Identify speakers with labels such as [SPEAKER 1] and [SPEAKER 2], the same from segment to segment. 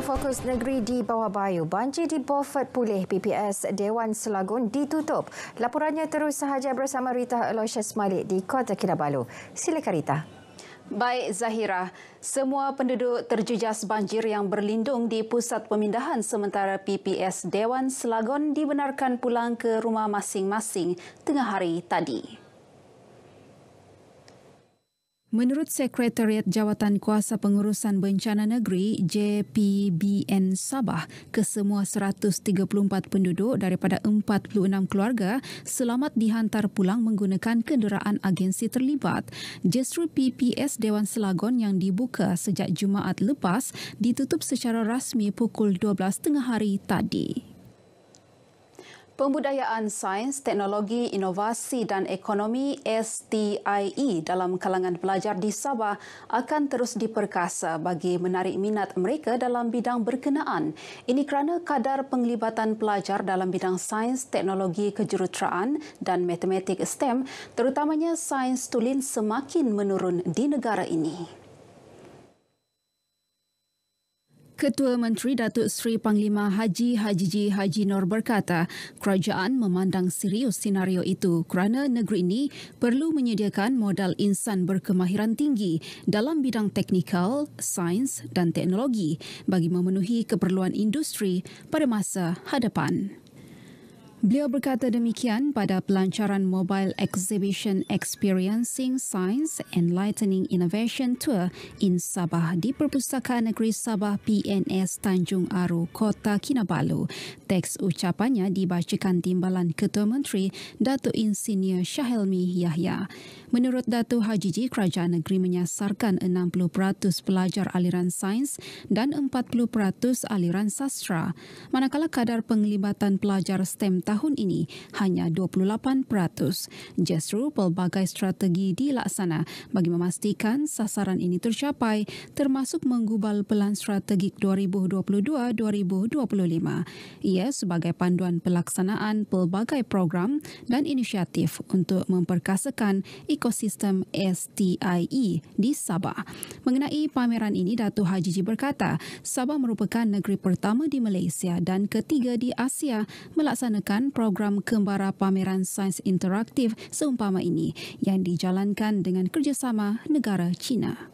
[SPEAKER 1] Sementara fokus negeri di bawah bayu, banjir di Beaufort pulih, PPS Dewan Selangor ditutup. Laporannya terus sahaja bersama Rita Aloysius Malik di Kota Kinabalu. Silakan Rita.
[SPEAKER 2] Baik Zahira, semua penduduk terjejas banjir yang berlindung di pusat pemindahan sementara PPS Dewan Selangor dibenarkan pulang ke rumah masing-masing tengah hari tadi. Menurut Sekretariat Jawatan Kuasa Pengurusan Bencana Negeri JPBN Sabah, kesemua 134 penduduk daripada 46 keluarga selamat dihantar pulang menggunakan kenderaan agensi terlibat. Justru PPS Dewan Selangor yang dibuka sejak Jumaat lepas ditutup secara rasmi pukul 12 tengah hari tadi. Pembudayaan Sains, Teknologi, Inovasi dan Ekonomi STIE dalam kalangan pelajar di Sabah akan terus diperkasa bagi menarik minat mereka dalam bidang berkenaan. Ini kerana kadar penglibatan pelajar dalam bidang sains, teknologi kejuruteraan dan matematik STEM, terutamanya sains tulen, semakin menurun di negara ini. Ketua Menteri Datuk Seri Panglima Haji Haji Noor berkata, kerajaan memandang serius senario itu kerana negeri ini perlu menyediakan modal insan berkemahiran tinggi dalam bidang teknikal, sains dan teknologi bagi memenuhi keperluan industri pada masa hadapan. Beliau berkata demikian pada pelancaran Mobile Exhibition Experiencing Science Enlightening Innovation Tour in Sabah di Perpustakaan Negeri Sabah PNS Tanjung Aru, Kota Kinabalu. Teks ucapannya dibacakan Timbalan Ketua Menteri Datuk Insinyur Syahelmi Yahya. Menurut Datuk Haji, kerajaan negeri menyasarkan 60% pelajar aliran sains dan 40% aliran sastra, manakala kadar penglibatan pelajar STEM tahun ini hanya 28%. Justru pelbagai strategi dilaksana bagi memastikan sasaran ini tercapai, termasuk menggubal Pelan Strategik 2022-2025. Ia sebagai panduan pelaksanaan pelbagai program dan inisiatif untuk memperkasakan ekosistem STIE di Sabah. Mengenai pameran ini, Datuk Haji berkata, Sabah merupakan negeri pertama di Malaysia dan ketiga di Asia melaksanakan program kembara pameran sains interaktif seumpama ini yang dijalankan dengan kerjasama negara China.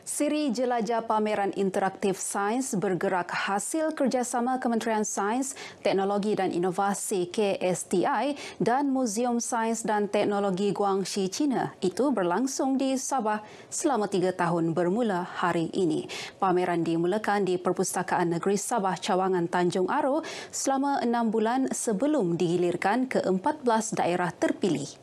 [SPEAKER 2] Siri jelajah pameran interaktif sains bergerak hasil kerjasama Kementerian Sains, Teknologi dan Inovasi KSTI dan Muzium Sains dan Teknologi Guangxi, China itu berlangsung di Sabah selama 3 tahun bermula hari ini. Pameran dimulakan di Perpustakaan Negeri Sabah Cawangan Tanjung Aru selama 6 bulan sebelum digilirkan ke 14 daerah terpilih.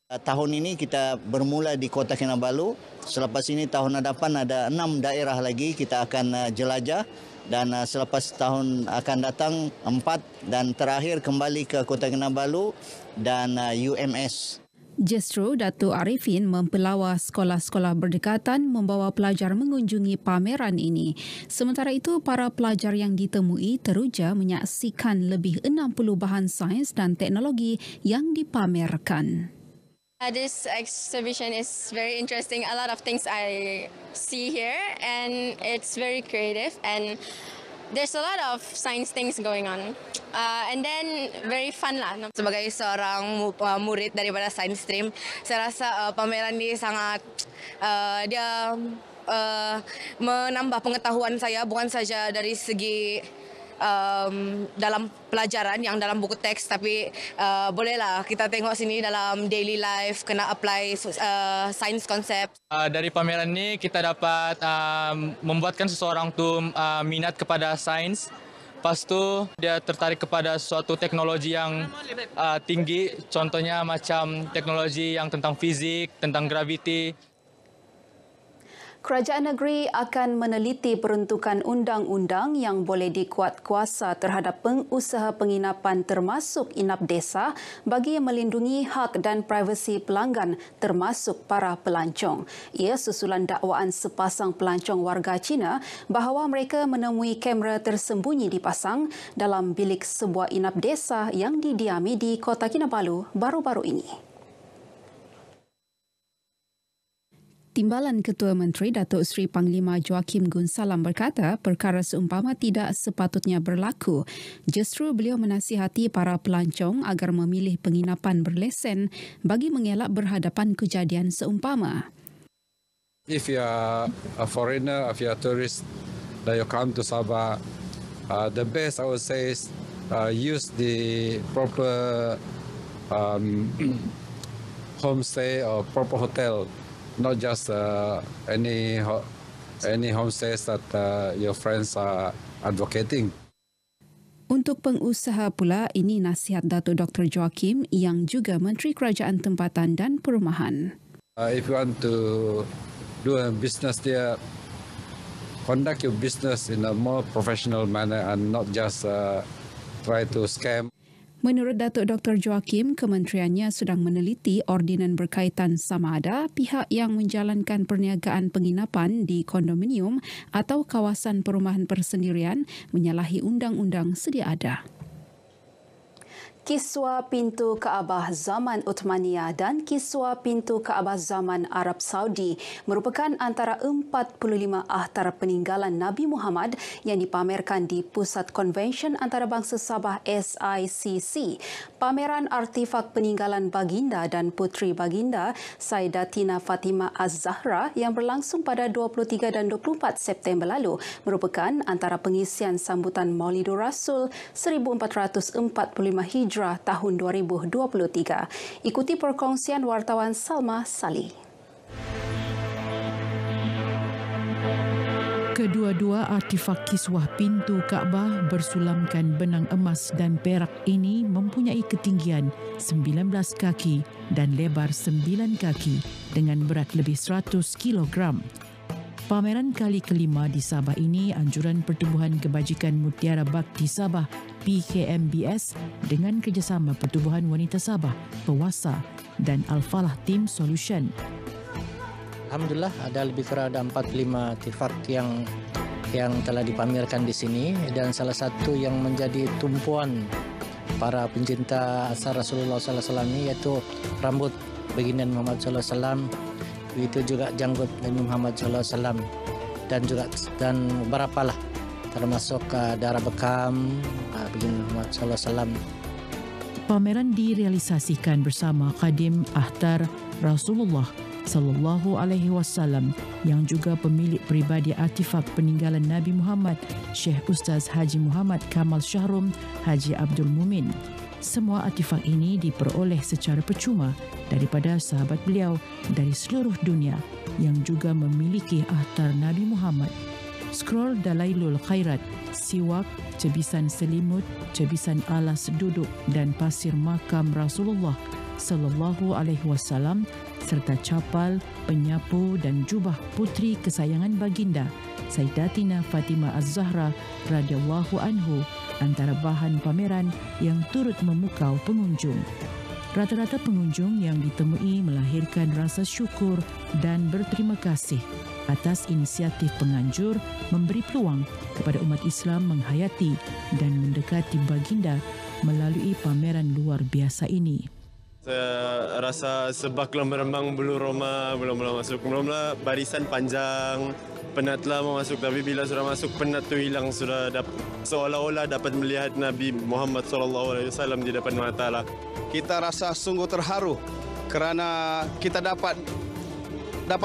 [SPEAKER 3] Tahun ini kita bermula di Kota Kinabalu. Selepas ini tahun hadapan ada 6 daerah lagi kita akan jelajah dan selepas tahun akan datang 4 dan terakhir kembali ke Kota Kinabalu dan UMS.
[SPEAKER 2] Justru Datuk Arifin mempelawa sekolah-sekolah berdekatan membawa pelajar mengunjungi pameran ini. Sementara itu, para pelajar yang ditemui teruja menyaksikan lebih 60 bahan sains dan teknologi yang dipamerkan.
[SPEAKER 4] This exhibition is very interesting. A lot of things I see here and it's very creative and there's a lot of science things going on. And then very fun lah.
[SPEAKER 5] Sebagai seorang murid daripada science stream, saya rasa pameran ini sangat dia menambah pengetahuan saya bukan saja dari segi dalam pelajaran yang dalam buku teks, tapi bolehlah kita tengok sini dalam daily life, kena apply science konsep.
[SPEAKER 6] Dari pameran ini kita dapat membuatkan seseorang tu minat kepada sains. Lepas tu dia tertarik kepada suatu teknologi yang tinggi, contohnya macam teknologi yang tentang fizik, tentang graviti.
[SPEAKER 2] Kerajaan negeri akan meneliti peruntukan undang-undang yang boleh dikuat kuasa terhadap pengusaha penginapan termasuk inap desa bagi melindungi hak dan privasi pelanggan termasuk para pelancong. Ia susulan dakwaan sepasang pelancong warga Cina bahawa mereka menemui kamera tersembunyi dipasang dalam bilik sebuah inap desa yang didiami di Kota Kinabalu baru-baru ini. Timbalan Ketua Menteri Datuk Seri Panglima Joachim Gunsalam berkata perkara seumpama tidak sepatutnya berlaku. Justru beliau menasihati para pelancong agar memilih penginapan berlesen bagi mengelak berhadapan kejadian seumpama.
[SPEAKER 7] If you are a foreigner, if you are a tourist, that you come to Sabah, the best I would say is use the proper homestay or proper hotel. Not just any homestays that your friends are advocating.
[SPEAKER 2] Untuk pengusaha pula, ini nasihat Datuk Dr. Joachim yang juga Menteri Kerajaan Tempatan dan Perumahan.
[SPEAKER 7] If you want to do a business there, conduct your business in a more professional manner and not just try to scam.
[SPEAKER 2] Menurut Datuk Dr. Joachim, kementeriannya sedang meneliti ordinan berkaitan sama ada pihak yang menjalankan perniagaan penginapan di kondominium atau kawasan perumahan persendirian menyalahi undang-undang sedia ada.
[SPEAKER 8] Kiswah Pintu Kaabah zaman Uthmaniyah dan Kiswah Pintu Kaabah zaman Arab Saudi merupakan antara 45 akhtar peninggalan Nabi Muhammad yang dipamerkan di Pusat Konvensyen Antarabangsa Sabah SICC. Pameran artifak peninggalan baginda dan puteri baginda Sayyidatina Fatimah Az-Zahra yang berlangsung pada 23 dan 24 September lalu merupakan antara pengisian sambutan Maulidur Rasul 1445 Hijrah tahun 2023. Ikuti perkongsian wartawan Salma Salih.
[SPEAKER 9] Kedua-dua artifak kiswah pintu Kaabah bersulamkan benang emas dan perak ini mempunyai ketinggian 19 kaki dan lebar 9 kaki dengan berat lebih 100 kilogram. Pameran kali kelima di Sabah ini anjuran Pertubuhan Kebajikan Mutiara Bakti Sabah PKMBS dengan kerjasama Pertubuhan Wanita Sabah, Pewasa dan Al-Falah Team Solution.
[SPEAKER 10] Alhamdulillah ada lebih kurang ada 45 artifak yang telah dipamerkan di sini dan salah satu yang menjadi tumpuan para pencinta asar Rasulullah SAW ini yaitu rambut baginda Muhammad SAW. Itu juga janggut Nabi Muhammad SAW dan beberapa lah termasuk darah bekam baginda Muhammad SAW.
[SPEAKER 9] Pameran direalisasikan bersama Khadim Akhtar Rasulullah Sallallahu Alaihi Wasallam yang juga pemilik peribadi artifak peninggalan Nabi Muhammad Syekh Ustaz Haji Muhammad Kamal Syahrum Haji Abdul Mumin. Semua artifak ini diperoleh secara percuma daripada sahabat beliau dari seluruh dunia yang juga memiliki akhtar Nabi Muhammad. Scroll Dalailul Khairat, siwak, cebisan selimut, cebisan alas duduk dan pasir makam Rasulullah Sallallahu Alaihi Wasallam serta capal, penyapu dan jubah puteri kesayangan baginda Sayyidatina Fatimah Az-Zahra radhiyallahu anhu antara bahan pameran yang turut memukau pengunjung. Rata-rata pengunjung yang ditemui melahirkan rasa syukur dan berterima kasih atas inisiatif penganjur memberi peluang kepada umat Islam menghayati dan mendekati baginda melalui pameran luar biasa ini.
[SPEAKER 11] Saya rasa sebab merembang bulu Roma belum masuk. Belumlah barisan panjang, penatlah mau masuk tapi bila sudah masuk penat tu hilang sudah seolah-olah dapat melihat Nabi Muhammad SAW di depan mata lah.
[SPEAKER 12] Kita rasa sungguh terharu kerana kita dapat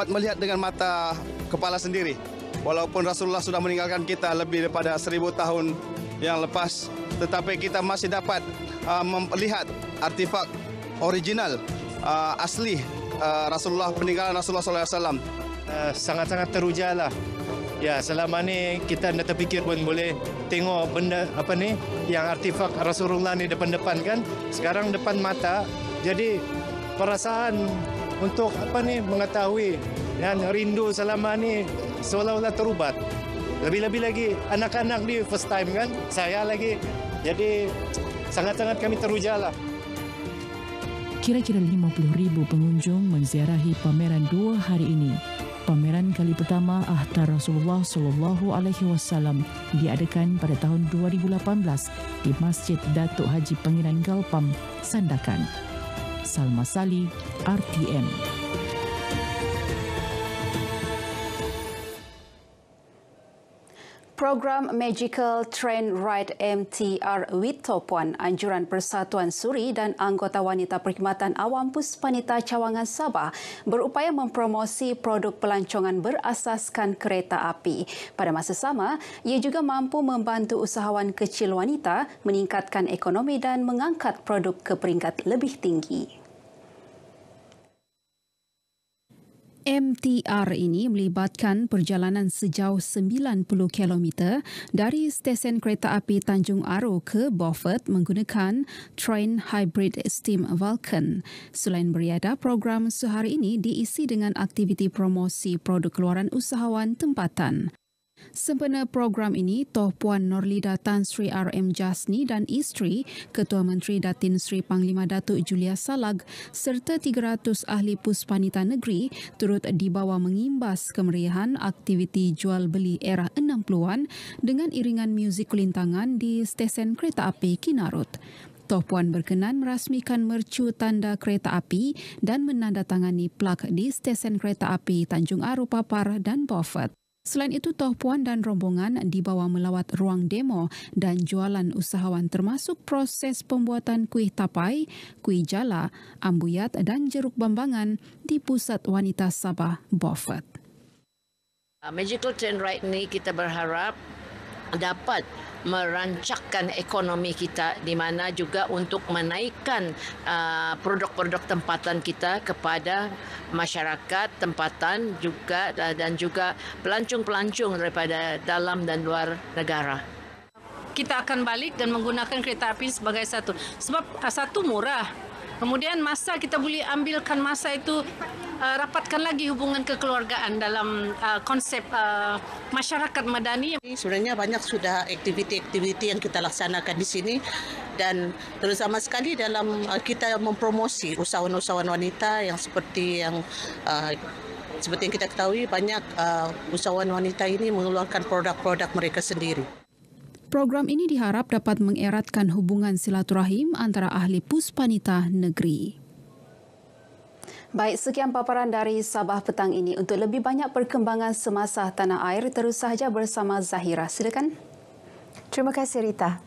[SPEAKER 12] melihat dengan mata kepala sendiri. Walaupun Rasulullah sudah meninggalkan kita lebih daripada 1000 tahun yang lepas, tetapi kita masih dapat melihat artifak original asli Rasulullah, peninggalan Rasulullah SAW.
[SPEAKER 13] Sangat-sangat teruja lah. Ya, selama ni kita tidak terfikir pun boleh tengok benda apa ni yang artifak Rasulullah ni depan-depan kan. Sekarang depan mata. Jadi perasaan untuk apa ni mengetahui dan rindu selama ni seolah-olah terubat. Lebih-lebih lagi anak-anak ni first time kan. Saya lagi. Jadi sangat-sangat kami teruja lah.
[SPEAKER 9] Kira-kira 50,000 pengunjung menziarahi pameran 2 hari ini. Pameran kali pertama akhtar Rasulullah Sallallahu Alaihi Wasallam diadakan pada tahun 2018 di Masjid Datuk Haji Pangeran Galpam, Sandakan. Salma Salih, RTM.
[SPEAKER 8] Program Magical Train Ride MTR with Top One, anjuran Persatuan Suri dan anggota wanita Perkhidmatan Awam Puspanita Cawangan Sabah berupaya mempromosi produk pelancongan berasaskan kereta api. Pada masa sama, ia juga mampu membantu usahawan kecil wanita meningkatkan ekonomi dan mengangkat produk ke peringkat lebih tinggi.
[SPEAKER 2] MTR ini melibatkan perjalanan sejauh 90 km dari stesen kereta api Tanjung Aro ke Beaufort menggunakan train hybrid steam Vulcan. Selain beriadah, program sehari ini diisi dengan aktiviti promosi produk keluaran usahawan tempatan. Sempena program ini, Toh Puan Norlida Tan Sri RM Jasni dan isteri, Ketua Menteri Datin Sri Panglima Datuk Julia Salag serta 300 ahli puspanita negeri turut dibawa mengimbas kemeriahan aktiviti jual beli era 60-an dengan iringan muzik kulintangan di stesen kereta api Kinarut. Toh Puan berkenan merasmikan mercu tanda kereta api dan menandatangani plak di stesen kereta api Tanjung Aro Papar dan Beaufort. Selain itu, Toh Puan dan rombongan dibawa melawat ruang demo dan jualan usahawan termasuk proses pembuatan kuih tapai, kuih jala, ambuyat dan jeruk bambangan di Pusat Wanita Sabah, Beaufort.
[SPEAKER 14] Magical Train Ride ini kita berharap dapat merancakkan ekonomi kita di mana juga untuk menaikkan produk-produk tempatan kita kepada masyarakat tempatan juga dan juga pelancong-pelancong daripada dalam dan luar negara.
[SPEAKER 15] Kita akan balik dan menggunakan kereta api sebagai satu murah. Kemudian masa kita boleh ambilkan masa itu rapatkan lagi hubungan kekeluargaan dalam konsep masyarakat madani.
[SPEAKER 16] Sebenarnya banyak sudah aktiviti-aktiviti yang kita laksanakan di sini dan terutama sekali dalam kita mempromosi usahawan-usahawan wanita yang seperti yang kita ketahui banyak usahawan wanita ini mengeluarkan produk-produk mereka sendiri.
[SPEAKER 2] Program ini diharap dapat mengeratkan hubungan silaturahim antara ahli puspanita negeri.
[SPEAKER 8] Baik, sekian paparan dari Sabah petang ini. Untuk lebih banyak perkembangan semasa tanah air, terus sahaja bersama Zahira. Silakan.
[SPEAKER 1] Terima kasih, Rita.